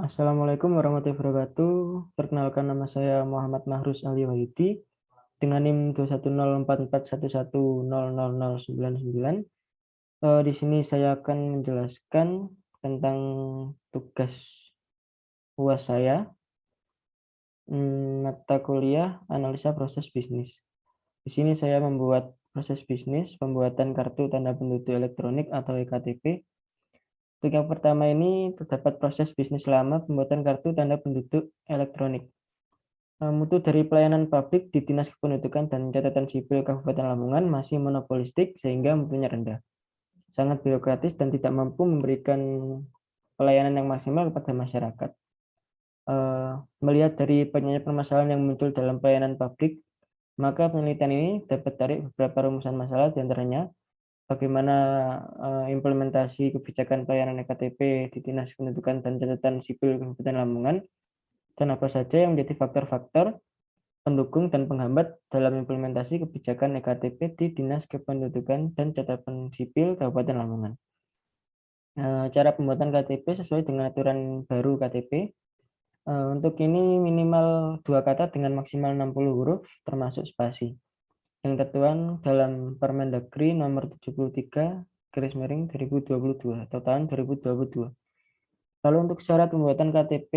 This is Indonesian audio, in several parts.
Assalamualaikum warahmatullahi wabarakatuh. Perkenalkan, nama saya Muhammad Mahrus Ali Wahidi dengan NIM 2104411000099. Di sini saya akan menjelaskan tentang tugas UAS saya, mata kuliah analisa proses bisnis. Di sini saya membuat proses bisnis pembuatan kartu tanda penduduk elektronik atau EKTP. Untuk yang pertama ini terdapat proses bisnis lama pembuatan kartu tanda penduduk elektronik. Mutu dari pelayanan publik di Dinas Kependudukan dan Catatan Sipil Kabupaten Lamongan masih monopolistik sehingga mutunya rendah, sangat birokratis dan tidak mampu memberikan pelayanan yang maksimal kepada masyarakat. Melihat dari banyaknya permasalahan yang muncul dalam pelayanan publik, maka penelitian ini dapat tarik beberapa rumusan masalah, diantaranya bagaimana implementasi kebijakan pelayanan EKTP di Dinas Kependudukan dan Catatan Sipil Kabupaten Lamongan, dan apa saja yang menjadi faktor-faktor pendukung dan penghambat dalam implementasi kebijakan EKTP di Dinas Kependudukan dan Catatan Sipil Kabupaten Lamongan. Cara pembuatan KTP sesuai dengan aturan baru KTP. Untuk ini minimal 2 kata dengan maksimal 60 huruf termasuk spasi yang tertuang dalam Permendagri nomor 73/2022 atau tahun 2022. Lalu untuk syarat pembuatan KTP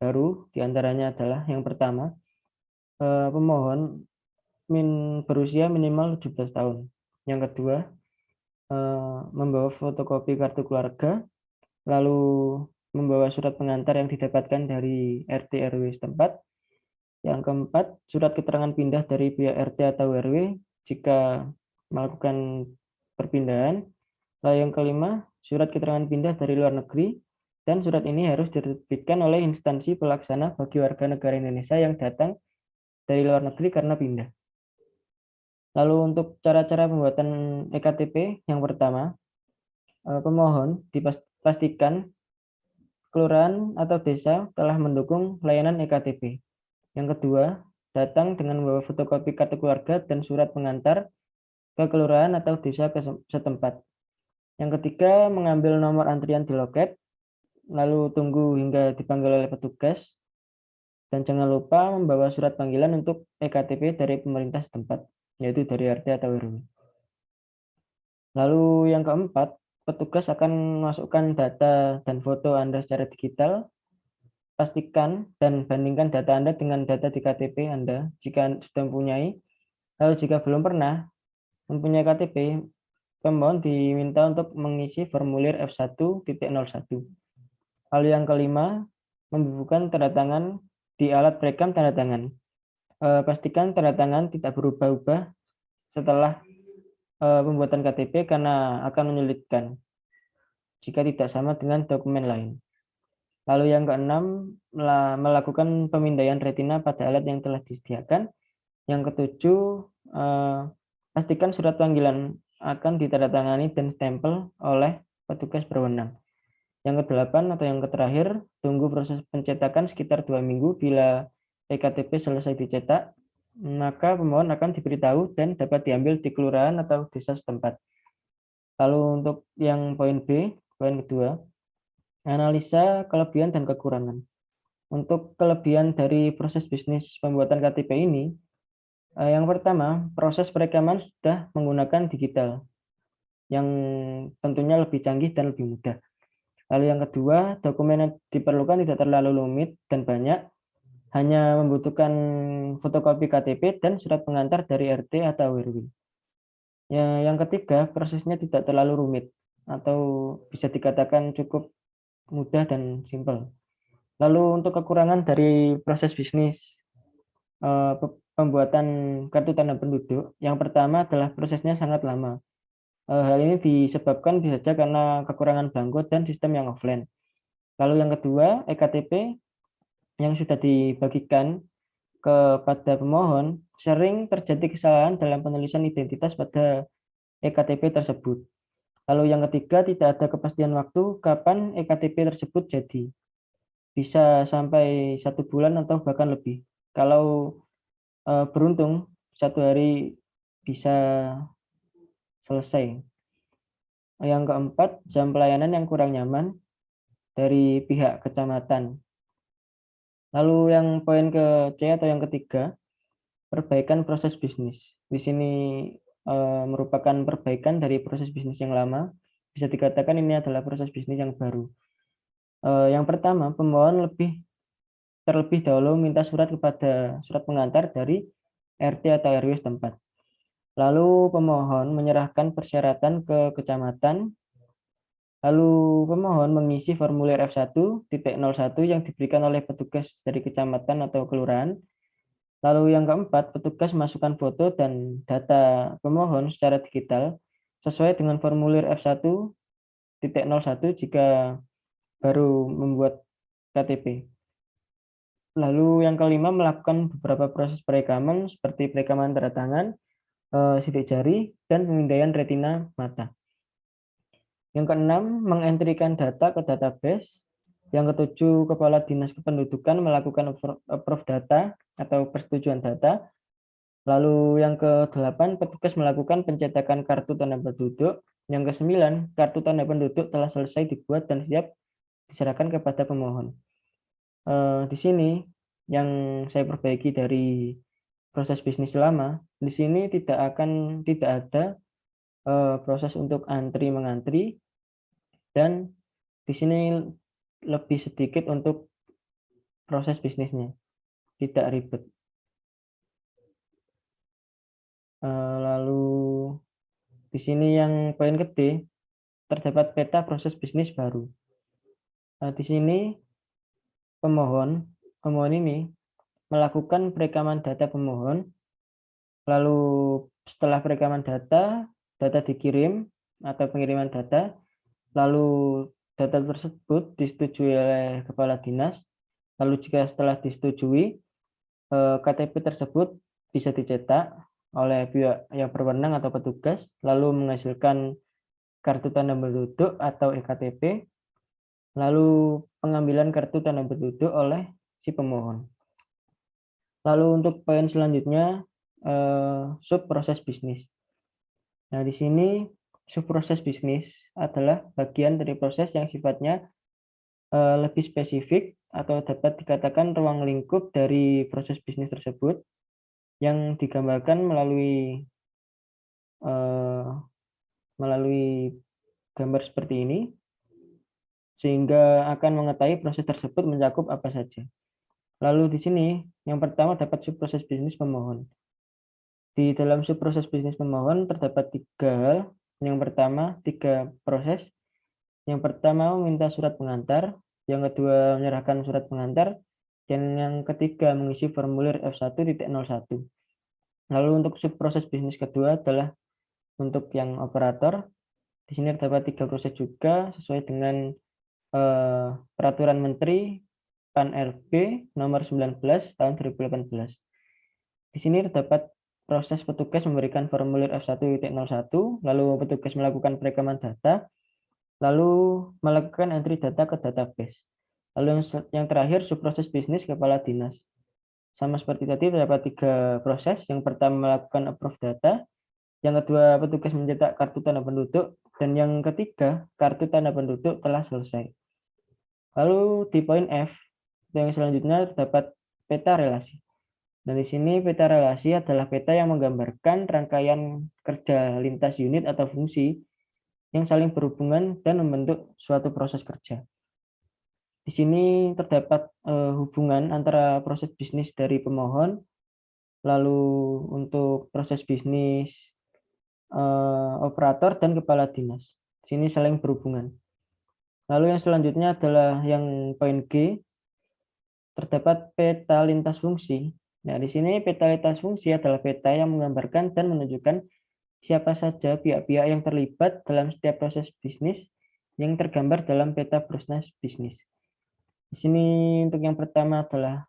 baru diantaranya adalah yang pertama, pemohon berusia minimal 17 tahun. Yang kedua, membawa fotokopi kartu keluarga, lalu membawa surat pengantar yang didapatkan dari RT RW setempat. Yang keempat, surat keterangan pindah dari pihak RT atau RW jika melakukan perpindahan. Lalu yang kelima, surat keterangan pindah dari luar negeri, dan surat ini harus diterbitkan oleh instansi pelaksana bagi warga negara Indonesia yang datang dari luar negeri karena pindah. Lalu untuk cara-cara pembuatan EKTP, yang pertama, pemohon dipastikan kelurahan atau desa telah mendukung layanan EKTP. Yang kedua, datang dengan membawa fotokopi kartu keluarga dan surat pengantar ke kelurahan atau desa setempat. Yang ketiga, mengambil nomor antrian di loket, lalu tunggu hingga dipanggil oleh petugas, dan jangan lupa membawa surat panggilan untuk EKTP dari pemerintah setempat, yaitu dari RT atau RW. Lalu yang keempat, petugas akan memasukkan data dan foto Anda secara digital. Pastikan dan bandingkan data Anda dengan data di KTP Anda jika sudah mempunyai. Lalu jika belum pernah mempunyai KTP, pemohon diminta untuk mengisi formulir F1.01. Lalu yang kelima, membubuhkan tanda tangan di alat perekam tanda tangan. Pastikan tanda tangan tidak berubah-ubah setelah pembuatan KTP karena akan menyulitkan jika tidak sama dengan dokumen lain. Lalu yang keenam, melakukan pemindaian retina pada alat yang telah disediakan. Yang ketujuh, pastikan surat panggilan akan ditandatangani dan stempel oleh petugas berwenang. Yang kedelapan atau yang terakhir, tunggu proses pencetakan sekitar 2 minggu. Bila EKTP selesai dicetak, maka pemohon akan diberitahu dan dapat diambil di kelurahan atau desa setempat. Lalu untuk yang poin B, poin kedua, analisa kelebihan dan kekurangan. Untuk kelebihan dari proses bisnis pembuatan KTP ini, yang pertama, proses perekaman sudah menggunakan digital, yang tentunya lebih canggih dan lebih mudah. Lalu yang kedua, dokumen yang diperlukan tidak terlalu rumit dan banyak, hanya membutuhkan fotokopi KTP dan surat pengantar dari RT atau RW. Yang ketiga, prosesnya tidak terlalu rumit atau bisa dikatakan cukup mudah dan simpel. Lalu untuk kekurangan dari proses bisnis pembuatan kartu tanda penduduk, yang pertama adalah prosesnya sangat lama. Hal ini disebabkan bisa saja karena kekurangan belangko dan sistem yang offline. Lalu yang kedua, EKTP yang sudah dibagikan kepada pemohon, sering terjadi kesalahan dalam penulisan identitas pada EKTP tersebut. Lalu yang ketiga, tidak ada kepastian waktu kapan EKTP tersebut jadi. Bisa sampai 1 bulan atau bahkan lebih. Kalau beruntung, 1 hari bisa selesai. Yang keempat, jam pelayanan yang kurang nyaman. dari pihak kecamatan. Lalu yang poin ke C atau yang ketiga, perbaikan proses bisnis. Di sini merupakan perbaikan dari proses bisnis yang lama. Bisa dikatakan ini adalah proses bisnis yang baru. Yang pertama, pemohon terlebih dahulu minta surat pengantar dari RT atau RW setempat. Lalu pemohon menyerahkan persyaratan ke kecamatan. Lalu pemohon mengisi formulir F1.01 yang diberikan oleh petugas dari kecamatan atau kelurahan. Lalu yang keempat, petugas masukkan foto dan data pemohon secara digital sesuai dengan formulir F1.01 jika baru membuat KTP. Lalu yang kelima, melakukan beberapa proses perekaman seperti perekaman tanda tangan, sidik jari, dan pemindaian retina mata. Yang keenam, mengentrikan data ke database. Yang ketujuh, Kepala Dinas Kependudukan melakukan approve data atau persetujuan data. Lalu yang ke-8, petugas melakukan pencetakan kartu tanda penduduk. Yang ke-9, kartu tanda penduduk telah selesai dibuat dan siap diserahkan kepada pemohon. Di sini yang saya perbaiki dari proses bisnis lama, di sini tidak ada proses untuk antri mengantri, dan di sini lebih sedikit untuk proses bisnisnya, tidak ribet. Lalu di sini yang poin ke-D, terdapat peta proses bisnis baru. Di sini pemohon ini melakukan perekaman data pemohon, lalu setelah perekaman data dikirim atau pengiriman data, lalu data tersebut disetujui oleh kepala dinas, lalu jika setelah disetujui, KTP tersebut bisa dicetak oleh pihak yang berwenang atau petugas, lalu menghasilkan kartu tanda penduduk atau EKTP, lalu pengambilan kartu tanda penduduk oleh si pemohon. Lalu untuk poin selanjutnya, sub proses bisnis. Nah, di sini sub proses bisnis adalah bagian dari proses yang sifatnya lebih spesifik atau dapat dikatakan ruang lingkup dari proses bisnis tersebut yang digambarkan melalui gambar seperti ini, sehingga akan mengetahui proses tersebut mencakup apa saja. Lalu di sini yang pertama dapat subproses bisnis pemohon. Di dalam subproses bisnis pemohon terdapat 3 hal. Yang pertama, 3 proses. Yang pertama meminta surat pengantar, yang kedua menyerahkan surat pengantar, dan yang ketiga mengisi formulir F1.01. Lalu untuk subproses bisnis kedua adalah untuk yang operator. Di sini terdapat 3 proses juga sesuai dengan Peraturan Menteri PAN-RB nomor 19 tahun 2018. Di sini terdapat proses petugas memberikan formulir F1.01, lalu petugas melakukan perekaman data, lalu melakukan entry data ke database. Lalu yang terakhir subproses bisnis kepala dinas. Sama seperti tadi terdapat 3 proses. Yang pertama melakukan approve data, yang kedua petugas mencetak kartu tanda penduduk, dan yang ketiga kartu tanda penduduk telah selesai. Lalu di poin F, yang selanjutnya terdapat peta relasi. Dan di sini peta relasi adalah peta yang menggambarkan rangkaian kerja lintas unit atau fungsi yang saling berhubungan dan membentuk suatu proses kerja. Di sini terdapat hubungan antara proses bisnis dari pemohon, lalu untuk proses bisnis operator dan kepala dinas. Di sini saling berhubungan. Lalu yang selanjutnya adalah yang poin G, terdapat peta lintas fungsi. Nah, di sini peta lintas fungsi adalah peta yang menggambarkan dan menunjukkan siapa saja pihak-pihak yang terlibat dalam setiap proses bisnis yang tergambar dalam peta proses bisnis. Di sini untuk yang pertama adalah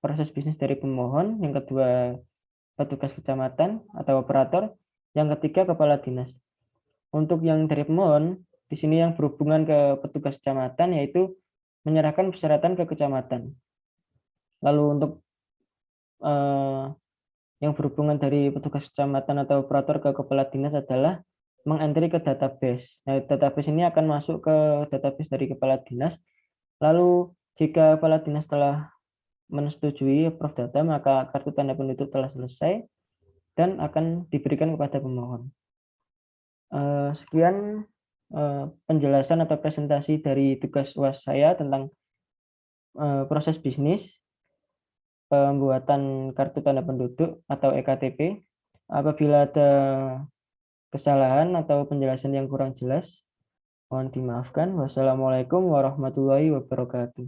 proses bisnis dari pemohon, yang kedua petugas kecamatan atau operator, yang ketiga kepala dinas. Untuk yang dari pemohon, di sini yang berhubungan ke petugas kecamatan yaitu menyerahkan persyaratan ke kecamatan. Lalu untuk yang berhubungan dari petugas kecamatan atau operator ke kepala dinas adalah mengentry ke database. Nah, database ini akan masuk ke database dari kepala dinas, Lalu jika kepala dinas telah menyetujui approve data, maka kartu tanda penduduk telah selesai dan akan diberikan kepada pemohon. Sekian penjelasan atau presentasi dari tugas UAS saya tentang proses bisnis pembuatan kartu tanda penduduk atau EKTP. Apabila ada kesalahan atau penjelasan yang kurang jelas, mohon dimaafkan. Wassalamualaikum warahmatullahi wabarakatuh.